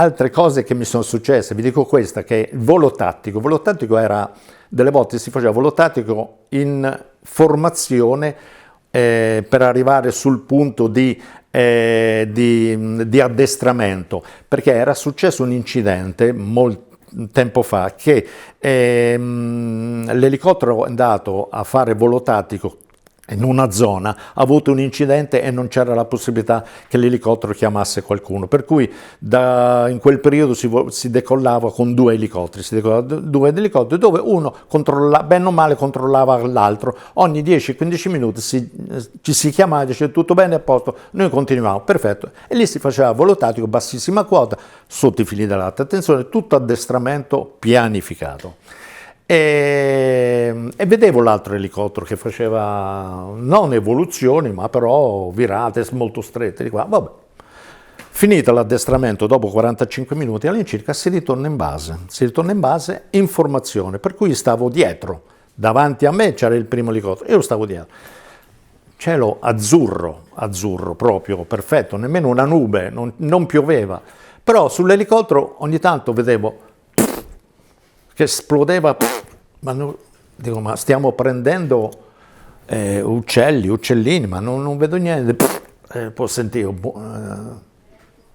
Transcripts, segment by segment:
Altre cose che mi sono successe, vi dico questa, che il volo tattico era, delle volte si faceva volo tattico in formazione per arrivare sul punto di addestramento, perché era successo un incidente molto tempo fa che l'elicottero è andato a fare volo tattico in una zona, ha avuto un incidente e non c'era la possibilità che l'elicottero chiamasse qualcuno, per cui in quel periodo si decollava con due elicotteri, dove uno bene o male controllava l'altro, ogni 10-15 minuti ci si chiamava, dice tutto bene, a posto, noi continuiamo, perfetto, e lì si faceva volo tattico, bassissima quota, sotto i fili da latte, attenzione, tutto addestramento pianificato. E vedevo l'altro elicottero che faceva non evoluzioni, ma però virate molto strette di qua. Vabbè. Finito l'addestramento, dopo 45 minuti all'incirca, si ritorna in base in formazione, per cui stavo dietro. Davanti a me c'era il primo elicottero, io stavo dietro. Cielo azzurro proprio, perfetto, nemmeno una nube, non pioveva. Però sull'elicottero ogni tanto vedevo che esplodeva, dico, ma stiamo prendendo uccellini, ma non vedo niente, poi sentivo,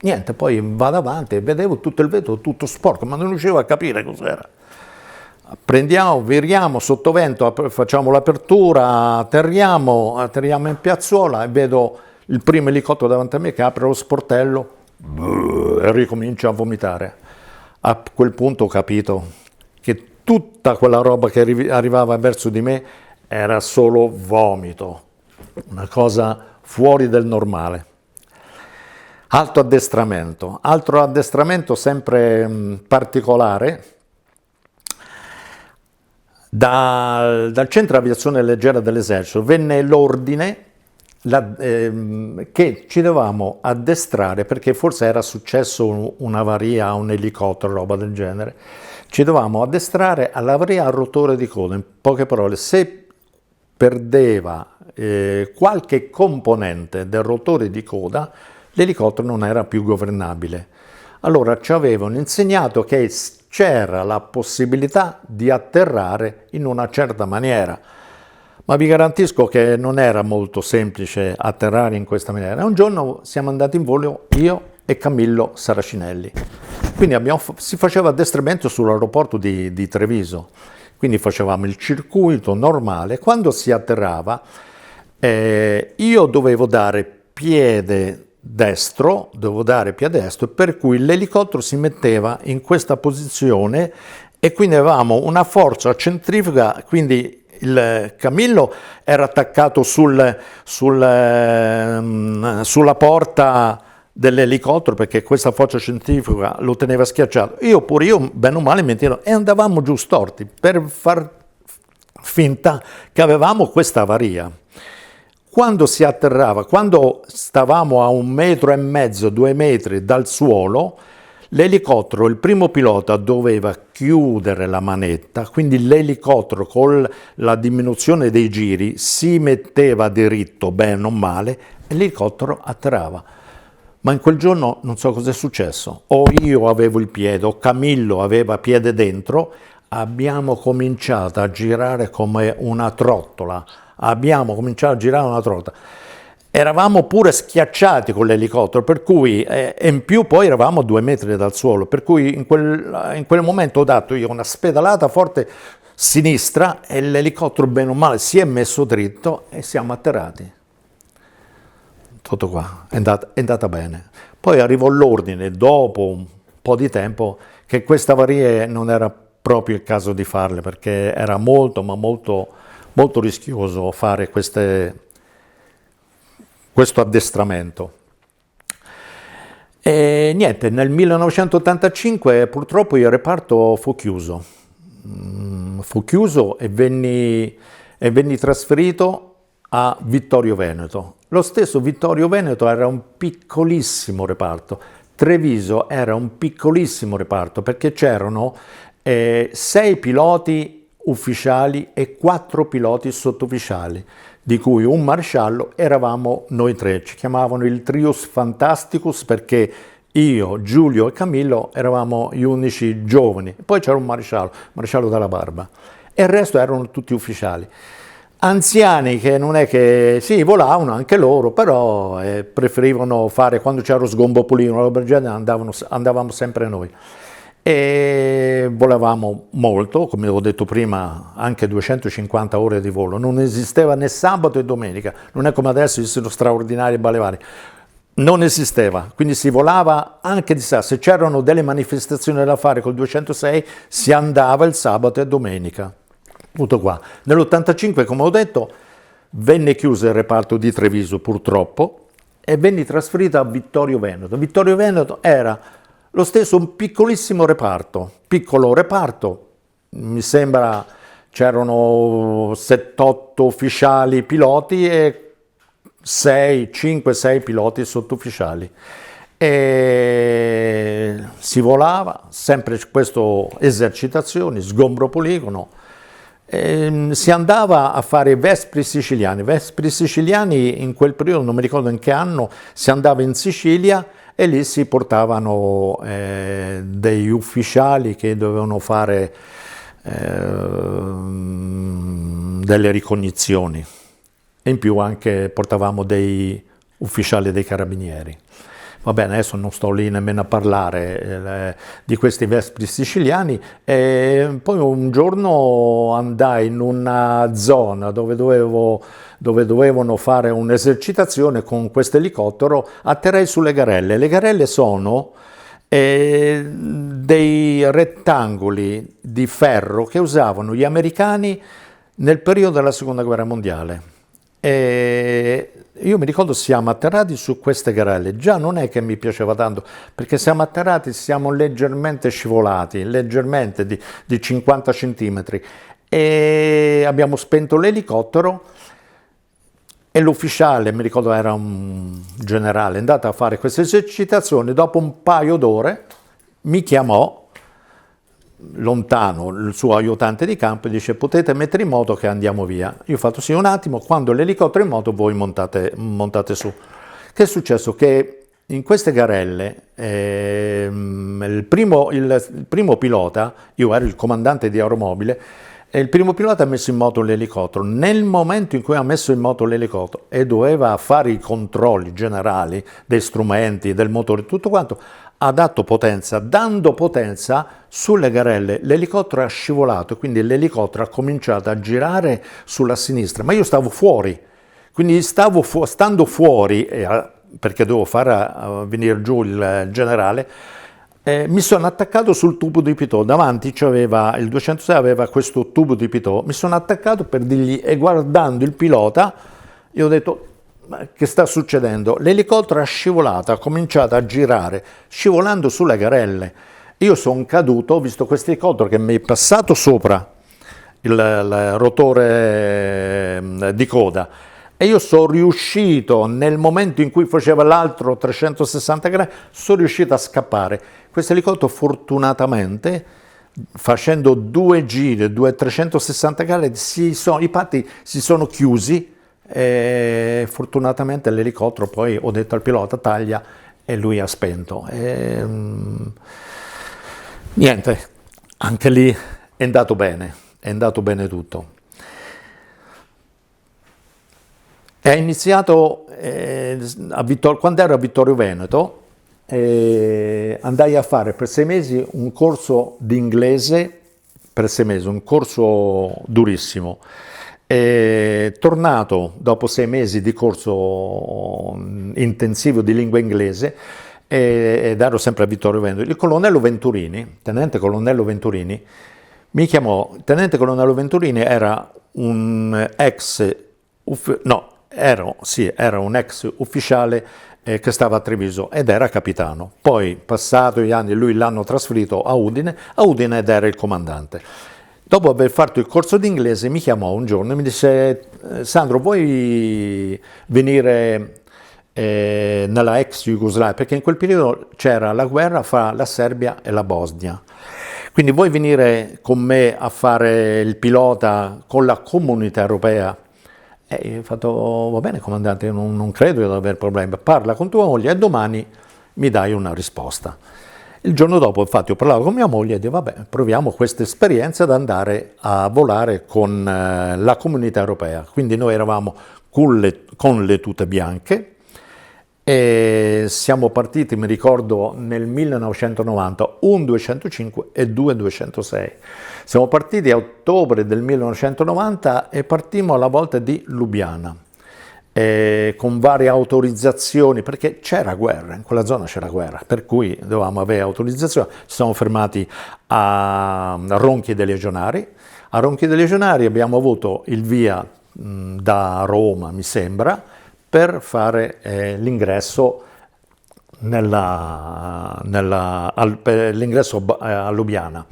niente, poi vado avanti e vedevo tutto il vetro tutto sporco, ma non riuscivo a capire cos'era. Prendiamo, viriamo sottovento, facciamo l'apertura, atterriamo in piazzola e vedo il primo elicottero davanti a me che apre lo sportello e ricomincia a vomitare. A quel punto ho capito che tutta quella roba che arrivava verso di me era solo vomito, una cosa fuori del normale. Altro addestramento sempre particolare, dal centro aviazione leggera dell'esercito venne l'ordine che ci dovevamo addestrare, perché forse era successo un'avaria a un elicottero, roba del genere. Ci dovevamo addestrare all'avaria al rotore di coda. In poche parole, se perdeva qualche componente del rotore di coda, l'elicottero non era più governabile. Allora ci avevano insegnato che c'era la possibilità di atterrare in una certa maniera, ma vi garantisco che non era molto semplice atterrare in questa maniera. Un giorno siamo andati in volo io e Camillo Saracinelli. Quindi si faceva addestramento sull'aeroporto di Treviso, quindi facevamo il circuito normale. Quando si atterrava io dovevo dare piede destro, per cui l'elicottero si metteva in questa posizione e quindi avevamo una forza centrifuga, quindi il Camillo era attaccato sulla porta dell'elicottero, perché questa forza centrifuga lo teneva schiacciato. Io, bene o male, mi tiro e andavamo giù storti per far finta che avevamo questa avaria. Quando si atterrava, quando stavamo a 1,5 metri, 2 metri dal suolo, l'elicottero, il primo pilota doveva chiudere la manetta, quindi l'elicottero con la diminuzione dei giri si metteva diritto, bene o male, e l'elicottero atterrava. Ma in quel giorno non so cosa è successo, o io avevo il piede, o Camillo aveva piede dentro, abbiamo cominciato a girare come una trottola, Eravamo pure schiacciati con l'elicottero, per cui, e in più poi eravamo a 2 metri dal suolo, per cui in quel momento ho dato io una spedalata forte sinistra e l'elicottero bene o male si è messo dritto e siamo atterrati. Tutto qua, è andata bene. Poi arrivò l'ordine, dopo un po' di tempo, che queste avarie non era proprio il caso di farle, perché era molto, ma molto, molto rischioso fare questo addestramento. E niente, nel 1985 purtroppo il reparto fu chiuso. E venni trasferito a Vittorio Veneto. Lo stesso Vittorio Veneto era un piccolissimo reparto, Treviso era un piccolissimo reparto, perché c'erano 6 piloti ufficiali e 4 piloti sottufficiali, di cui un maresciallo, eravamo noi 3. Ci chiamavano il Trius Fantasticus perché io, Giulio e Camillo eravamo gli unici giovani. Poi c'era un maresciallo della Barba, e il resto erano tutti ufficiali. Anziani che non è che, sì, volavano anche loro, però preferivano fare, quando c'era lo sgombopolino, la Bergena, andavamo sempre noi. E volavamo molto, come ho detto prima, anche 250 ore di volo. Non esisteva né sabato e domenica, non è come adesso esistono straordinari balleari. Non esisteva, quindi si volava anche di sera. Se c'erano delle manifestazioni da fare col 206 si andava il sabato e domenica. Tutto qua. Nell'85, come ho detto, venne chiuso il reparto di Treviso purtroppo e venni trasferito a Vittorio Veneto. Vittorio Veneto era lo stesso, un piccolissimo reparto, piccolo reparto, mi sembra c'erano 7-8 ufficiali piloti e 5-6 piloti sottufficiali. E si volava, sempre questo esercitazioni, sgombro poligono. Si andava a fare Vespri siciliani. Vespri siciliani in quel periodo, non mi ricordo in che anno, si andava in Sicilia e lì si portavano degli ufficiali che dovevano fare delle ricognizioni, e in più anche portavamo dei ufficiali dei carabinieri. Va bene, adesso non sto lì nemmeno a parlare di questi Vespri siciliani. E poi un giorno andai in una zona dove dovevano fare un'esercitazione con questo elicottero, atterrai sulle Garelle. Le Garelle sono dei rettangoli di ferro che usavano gli americani nel periodo della Seconda Guerra Mondiale. E io mi ricordo siamo atterrati su queste Garelle, già non è che mi piaceva tanto, perché siamo atterrati, siamo leggermente scivolati, leggermente di 50 centimetri, e abbiamo spento l'elicottero e l'ufficiale, mi ricordo era un generale, è andato a fare queste esercitazioni, dopo un paio d'ore mi chiamò lontano il suo aiutante di campo e dice: potete mettere in moto che andiamo via. Io ho fatto sì un attimo, quando l'elicottero è in moto voi montate su. Che è successo? Che in queste Garelle il primo pilota, io ero il comandante di aeromobile, e il primo pilota ha messo in moto l'elicottero. Nel momento in cui ha messo in moto l'elicottero e doveva fare i controlli generali dei strumenti, del motore e tutto quanto, ha dato potenza. Dando potenza sulle Garelle l'elicottero ha scivolato e quindi l'elicottero ha cominciato a girare sulla sinistra, ma io stavo fuori, quindi stando fuori, perché dovevo far venire giù il generale, mi sono attaccato sul tubo di Pitot. Davanti c'aveva il 206, aveva questo tubo di Pitot, mi sono attaccato per dirgli, e guardando il pilota io ho detto: ma che sta succedendo? L'elicottero ha scivolato, ha cominciato a girare, scivolando sulle Garelle. Io sono caduto, ho visto questo elicottero che mi è passato sopra il rotore di coda, e io sono riuscito, nel momento in cui faceva l'altro 360 gradi, sono riuscito a scappare. Questo elicottero fortunatamente, facendo 2 giri, 360 gradi, i patti si sono chiusi. E fortunatamente l'elicottero, poi ho detto al pilota taglia, e lui ha spento. Niente, anche lì è andato bene tutto. È iniziato quando ero a Vittorio Veneto, andai a fare per 6 mesi un corso di inglese, per 6 mesi, un corso durissimo. Tornato dopo 6 mesi di corso intensivo di lingua inglese, ed ero sempre a Vittorio Veneto, il colonnello Venturini, tenente colonnello Venturini, mi chiamò. Tenente colonnello Venturini era un ex ufficiale che stava a Treviso ed era capitano. Poi, passato gli anni, lui l'hanno trasferito a Udine ed era il comandante. Dopo aver fatto il corso di inglese mi chiamò un giorno e mi disse: Sandro, vuoi venire nella ex Jugoslavia? Perché in quel periodo c'era la guerra fra la Serbia e la Bosnia. Quindi vuoi venire con me a fare il pilota con la Comunità Europea? E io ho fatto: va bene comandante, io non credo di avere problemi, parla con tua moglie e domani mi dai una risposta. Il giorno dopo, infatti, ho parlato con mia moglie e dico, vabbè, proviamo questa esperienza ad andare a volare con la Comunità Europea. Quindi noi eravamo con le tute bianche e siamo partiti, mi ricordo, nel 1990, un 205 e due 206. Siamo partiti a ottobre del 1990 e partimmo alla volta di Lubiana. Con varie autorizzazioni, perché c'era guerra, in quella zona c'era guerra, per cui dovevamo avere autorizzazione. Ci siamo fermati a Ronchi dei Legionari. A Ronchi dei Legionari abbiamo avuto il via da Roma, mi sembra, per fare l'ingresso l'ingresso a Lubiana.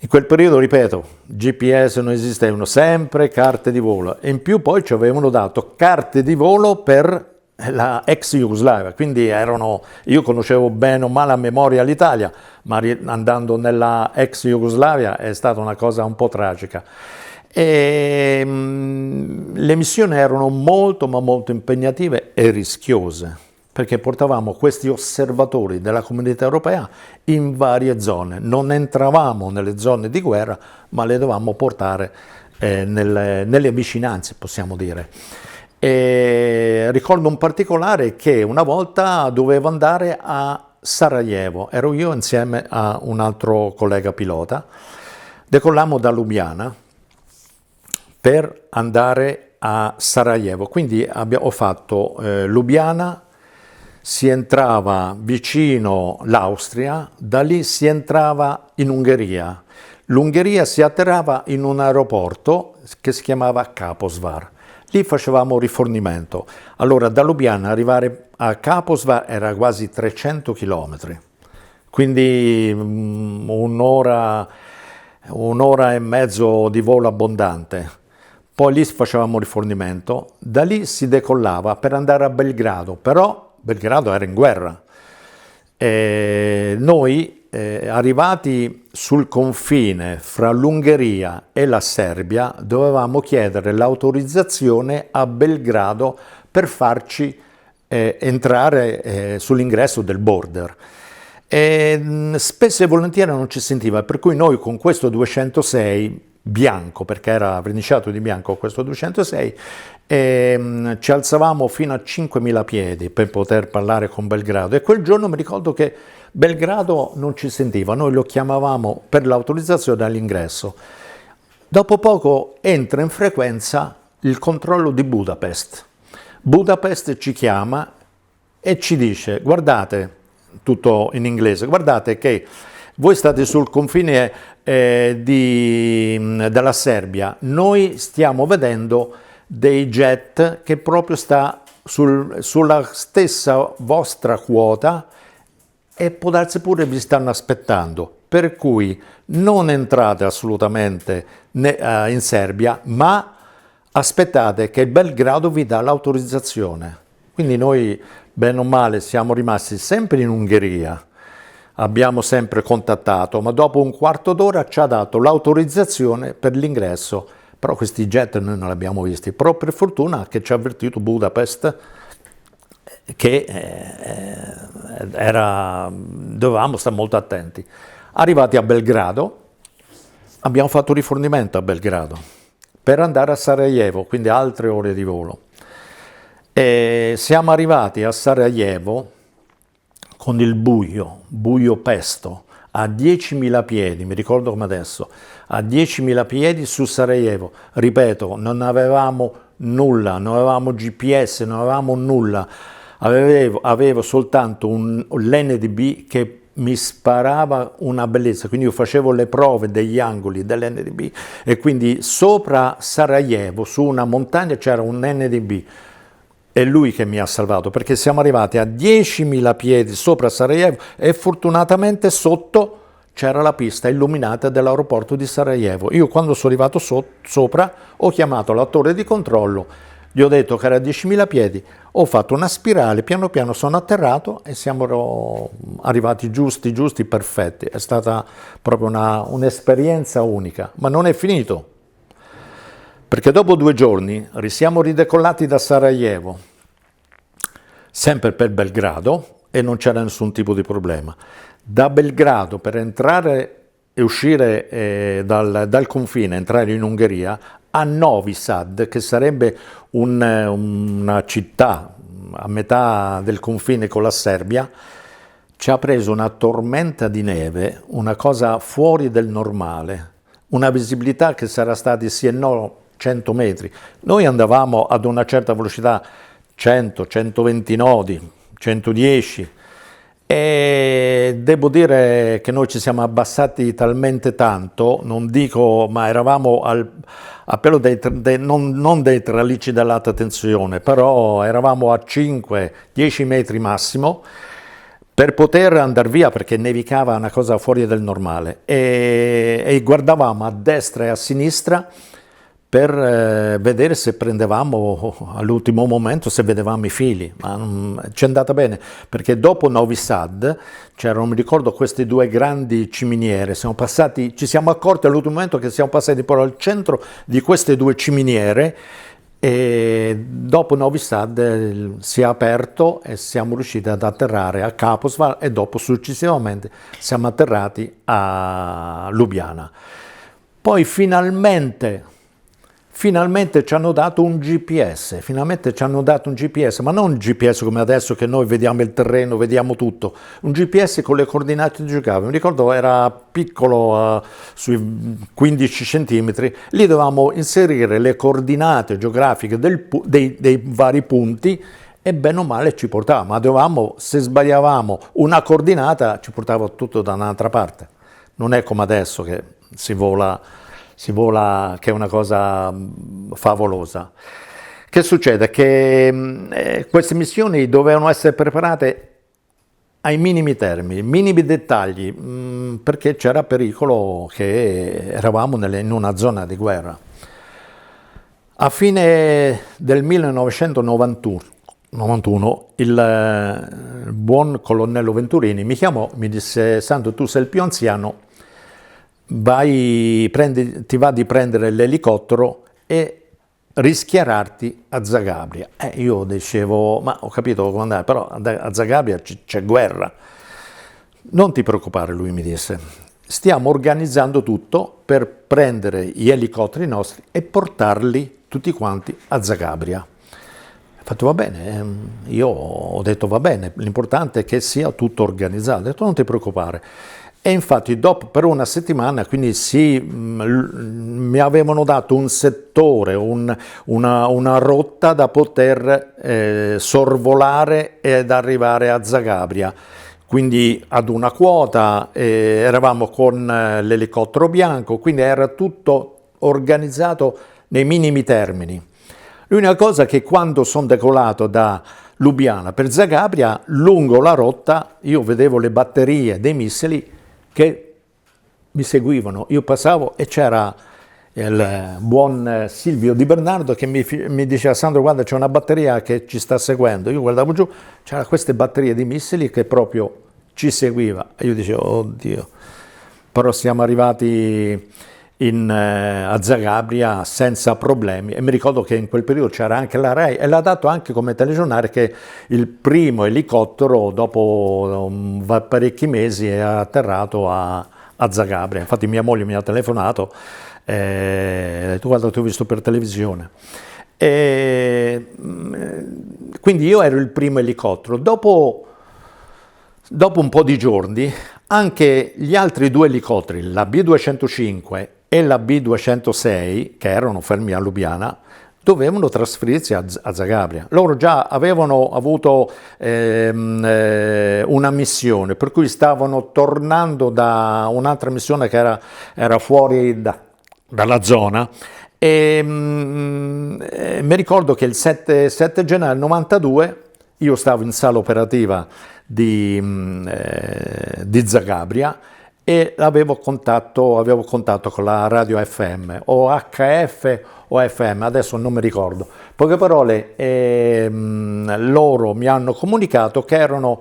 In quel periodo, ripeto, GPS non esistevano, sempre carte di volo, e in più poi ci avevano dato carte di volo per la ex Jugoslavia, quindi io conoscevo bene o male a memoria l'Italia, ma andando nella ex Jugoslavia è stata una cosa un po' tragica. Le missioni erano molto ma molto impegnative e rischiose, perché portavamo questi osservatori della Comunità Europea in varie zone. Non entravamo nelle zone di guerra, ma le dovevamo portare nelle vicinanze, possiamo dire. E ricordo un particolare che una volta dovevo andare a Sarajevo, ero io insieme a un altro collega pilota, decollammo da Lubiana per andare a Sarajevo, quindi ho fatto Lubiana, si entrava vicino l'Austria, da lì si entrava in Ungheria. L'Ungheria si atterrava in un aeroporto che si chiamava Kaposvár. Lì facevamo rifornimento. Allora da Lubiana arrivare a Kaposvár era quasi 300 km, quindi un'ora e mezzo di volo abbondante. Poi lì facevamo rifornimento, da lì si decollava per andare a Belgrado, però Belgrado era in guerra. Noi, arrivati sul confine fra l'Ungheria e la Serbia, dovevamo chiedere l'autorizzazione a Belgrado per farci entrare sull'ingresso del border. Spesso e volentieri non ci sentiva, per cui noi con questo 206 bianco, perché era verniciato di bianco questo 206, ci alzavamo fino a 5.000 piedi per poter parlare con Belgrado, e quel giorno mi ricordo che Belgrado non ci sentiva, noi lo chiamavamo per l'autorizzazione all'ingresso. Dopo poco entra in frequenza il controllo di Budapest. Budapest ci chiama e ci dice, guardate, tutto in inglese, guardate che voi state sul confine della Serbia, noi stiamo vedendo dei jet che proprio sta sulla stessa vostra quota e può darsi pure vi stanno aspettando, per cui non entrate assolutamente in Serbia, ma aspettate che Belgrado vi dà l'autorizzazione. Quindi noi, bene o male, siamo rimasti sempre in Ungheria, abbiamo sempre contattato, ma dopo un quarto d'ora ci ha dato l'autorizzazione per l'ingresso, però questi jet noi non li abbiamo visti, però per fortuna che ci ha avvertito Budapest che dovevamo stare molto attenti. Arrivati a Belgrado, abbiamo fatto rifornimento a Belgrado per andare a Sarajevo, quindi altre ore di volo. E siamo arrivati a Sarajevo con il buio pesto, a 10.000 piedi, mi ricordo come adesso, a 10.000 piedi su Sarajevo. Ripeto, non avevamo nulla, non avevamo GPS, non avevamo nulla. Avevo soltanto l'NDB che mi sparava una bellezza, quindi io facevo le prove degli angoli dell'NDB e quindi sopra Sarajevo, su una montagna, c'era un NDB. È lui che mi ha salvato, perché siamo arrivati a 10.000 piedi sopra Sarajevo e fortunatamente sotto c'era la pista illuminata dell'aeroporto di Sarajevo. Io quando sono arrivato sopra ho chiamato la torre di controllo, gli ho detto che era a 10.000 piedi, ho fatto una spirale, piano piano sono atterrato e siamo arrivati giusti, perfetti. È stata proprio un'esperienza unica, ma non è finito. Perché dopo 2 giorni siamo ridecollati da Sarajevo, sempre per Belgrado, e non c'era nessun tipo di problema. Da Belgrado per entrare e uscire dal confine, entrare in Ungheria, a Novi Sad, che sarebbe una città a metà del confine con la Serbia, ci ha preso una tormenta di neve, una cosa fuori del normale, una visibilità che sarà stati sì e no 100 metri. Noi andavamo ad una certa velocità, 100, 120 nodi, 110, e devo dire che noi ci siamo abbassati talmente tanto, non dico, ma eravamo a pelo non dei tralicci dell'alta tensione, però eravamo a 5-10 metri massimo per poter andare via, perché nevicava una cosa fuori del normale, e guardavamo a destra e a sinistra per vedere se prendevamo all'ultimo momento, se vedevamo i fili, ma ci è andata bene, perché dopo Novi Sad c'erano, mi ricordo, queste due grandi ciminiere, ci siamo accorti all'ultimo momento che siamo passati proprio al centro di queste due ciminiere, e dopo Novi Sad si è aperto e siamo riusciti ad atterrare a Kaposvar, e dopo successivamente siamo atterrati a Lubiana. Poi finalmente ci hanno dato un GPS, ma non un GPS come adesso che noi vediamo il terreno, vediamo tutto, un GPS con le coordinate geografiche. Mi ricordo era piccolo, sui 15 centimetri, lì dovevamo inserire le coordinate geografiche dei vari punti, e bene o male ci portava, ma se sbagliavamo una coordinata ci portava tutto da un'altra parte. Non è come adesso che si vola, che è una cosa favolosa. Che succede? Che queste missioni dovevano essere preparate ai minimi termini, minimi dettagli, perché c'era pericolo che eravamo in una zona di guerra. A fine del 1991 il buon colonnello Venturini mi chiamò, mi disse: Sandro, tu sei il più anziano, ti va di prendere l'elicottero e rischierarti a Zagabria. Io dicevo, ma ho capito come andare, però a Zagabria c'è guerra. Non ti preoccupare, lui mi disse, stiamo organizzando tutto per prendere gli elicotteri nostri e portarli tutti quanti a Zagabria. Ho fatto va bene, io ho detto va bene, l'importante è che sia tutto organizzato. Ho detto non ti preoccupare. E infatti dopo, per una settimana, quindi mi avevano dato un settore, una rotta da poter sorvolare ed arrivare a Zagabria. Quindi ad una quota eravamo con l'elicottero bianco, quindi era tutto organizzato nei minimi termini. L'unica cosa è che quando sono decolato da Lubiana per Zagabria, lungo la rotta io vedevo le batterie dei missili che mi seguivano. Io passavo e c'era il buon Silvio Di Bernardo che mi diceva: Sandro, guarda, c'è una batteria che ci sta seguendo. Io guardavo giù, c'era queste batterie di missili che proprio ci seguiva, e io dicevo oddio. Però siamo arrivati a Zagabria senza problemi, e mi ricordo che in quel periodo c'era anche la RAI, e l'ha dato anche come telegiornale che il primo elicottero dopo parecchi mesi è atterrato a Zagabria. Infatti mia moglie mi ha telefonato e ha detto: guarda, ti ho visto per televisione. Quindi io ero il primo elicottero. Dopo un po' di giorni anche gli altri due elicotteri, la B-205 e la B-206, che erano fermi a Lubiana, dovevano trasferirsi a Zagabria. Loro già avevano avuto una missione, per cui stavano tornando da un'altra missione che era fuori dalla zona. E mi ricordo che il 7 gennaio del 92 io stavo in sala operativa di Zagabria e avevo contatto con la radio FM, o HF o FM, adesso non mi ricordo. Poche parole, loro mi hanno comunicato che erano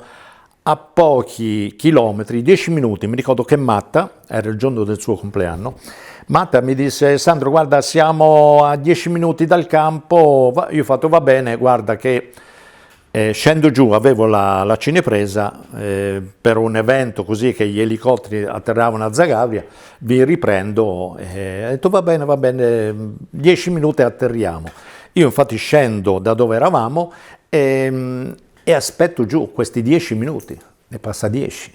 a pochi chilometri, 10 minuti, mi ricordo che Matta, era il giorno del suo compleanno, Matta mi disse: Sandro, guarda, siamo a 10 minuti dal campo. Io ho fatto va bene, guarda che Scendo giù, avevo la cinepresa per un evento così che gli elicotteri atterravano a Zagabria, vi riprendo e ho detto va bene, 10 minuti e atterriamo. Io infatti scendo da dove eravamo e aspetto giù questi 10 minuti, ne passa 10,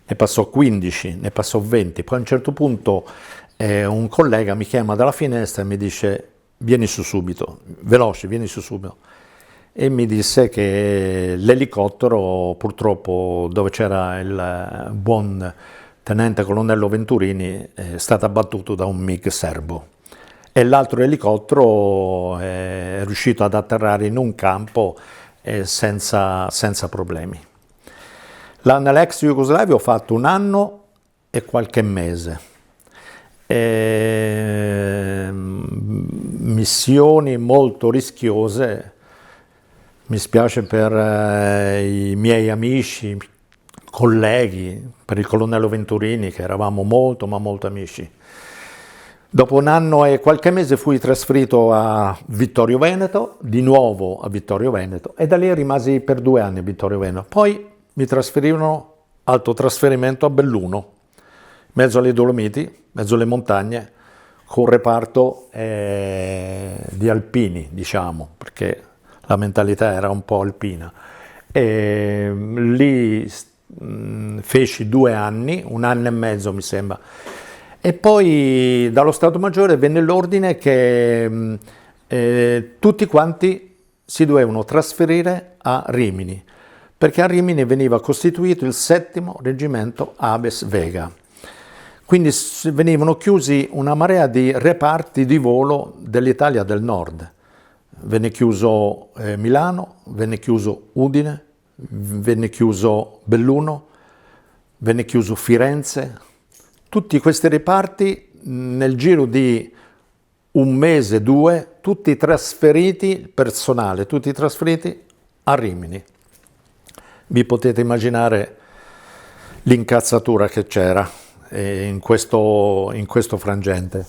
ne passò 15, ne passò 20, poi a un certo punto un collega mi chiama dalla finestra e mi dice vieni su subito, veloce, vieni su subito. E mi disse che l'elicottero, purtroppo, dove c'era il buon tenente colonnello Venturini, è stato abbattuto da un MiG serbo. E l'altro elicottero è riuscito ad atterrare in un campo senza problemi. Nell'ex Jugoslavia ho fatto 1 anno e qualche mese. Missioni molto rischiose. Mi spiace per i miei amici, colleghi, per il colonnello Venturini, che eravamo molto, ma molto amici. Dopo 1 anno e qualche mese fui trasferito a Vittorio Veneto, di nuovo a Vittorio Veneto, e da lì rimasi per 2 anni a Vittorio Veneto. Poi mi trasferirono, alto trasferimento, a Belluno, mezzo alle Dolomiti, mezzo alle montagne, con un reparto di alpini, diciamo, perché la mentalità era un po' alpina. E lì feci 2 anni, 1 anno e mezzo mi sembra, e poi dallo Stato Maggiore venne l'ordine che tutti quanti si dovevano trasferire a Rimini, perché a Rimini veniva costituito il 7° reggimento Aves Vega. Quindi venivano chiusi una marea di reparti di volo dell'Italia del Nord. Venne chiuso Milano, venne chiuso Udine, venne chiuso Belluno, venne chiuso Firenze. Tutti questi reparti nel giro di 1 mese, 2, tutti trasferiti, personale, tutti trasferiti a Rimini. Vi potete immaginare l'incazzatura che c'era in questo frangente.